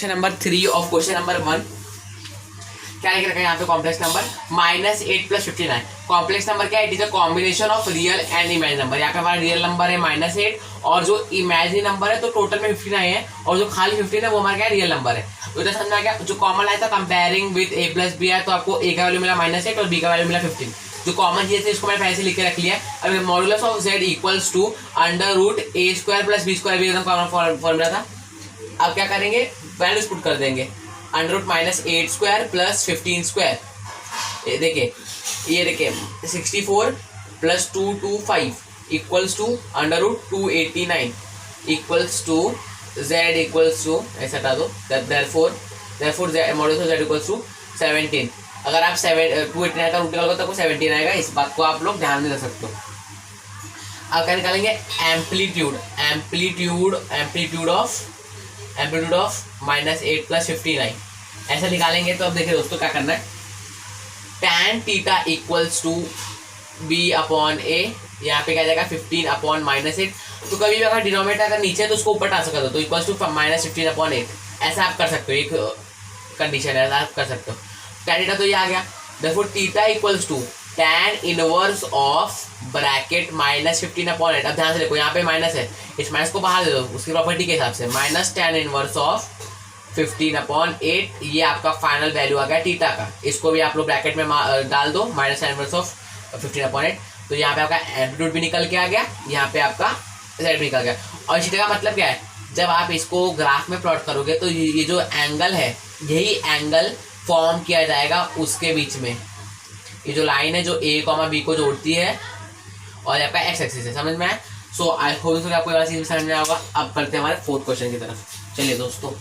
Question number 3 of question number 1। क्या लिख रखा है यहाँ पे? Complex number -8 + 59। कॉम्प्लेक्स नंबर क्या है? It is a combination of real and imaginary number. यहाँ पे हमारा रियल नंबर है -8 और जो इमेजिनरी नंबर है तो टोटल में 59 है और जो खाली 15 है वो हमारा क्या है? रियल नंबर है। तो इधर समझ में आ गया। जो कॉमन आया था कंपेयरिंग विद a + b है, तो आपको a का वैल्यू मिला -8 और b का वैल्यू मिला 15। जो कॉमन चीज थी इसको मैंने पहले से लिख के रख लिया। अब modulus of z equals to √a² + b² भी एकदम कॉमन फॉर्मूला था। अब क्या करेंगे? वैल्यूज पुट कर देंगे। √-8² + 15²। ये देखिए 64 + 225 equals to √289 equals to z equals to ऐसा हटा दो। Therefore modulus of z equals to 17। अगर आप 289 का रूट निकालोगे तो आपको 17 आएगा। इस बात को आप लोग ध्यान में रख सकते हो। अब क्या निकालेंगे? एम्पलीट्यूड ऑफ -8 + 59 ऐसा निकालेंगे। तो अब देखिए दोस्तों क्या करना है। tan theta equals to b/a। यहाँ पे क्या जाएगा? 15/-8। तो कभी भी अगर डिनोमिनेटर अगर नीचे है तो उसको ऊपर डाल सकते हो, तो इक्वल्स टू -15/8 ऐसा आप कर सकते हो। एक कंडीशन है, ऐसा आप कर सकते हो। tan थीटा तो ये आ गया। Therefore theta equals to tan inverse of bracket -15/8। अब ध्यान से देखो, यहाँ पे माइनस है, इस माइनस को बाहर दे दो उसकी प्रॉपर्टी के हिसाब से। -tan इनवर्स ऑफ 15/8 ये आपका फाइनल वैल्यू आ गया थीटा का। इसको भी आप लोग ब्रैकेट में डाल दो -tan इनवर्स ऑफ 15/8। तो यहाँ पे आपका एम्पलीट्यूड भी निकल के आ गया, यहाँ पे आपका z भी निकल गया। और इसी का मतलब क्या है? जब आप इसको ग्राफ में प्लॉट करोगे तो ये जो एंगल है यही एंगल फॉर्म किया जाएगा उसके बीच में। ये जो लाइन है जो a, b को जोड़ती है और यहाँ पे x एक्सिस है। समझ में आया? सो आई होप आपको ये वाला चीज समझ में आएगा। अब करते हैं हमारे 4th क्वेश्चन की तरफ। चलिए दोस्तों।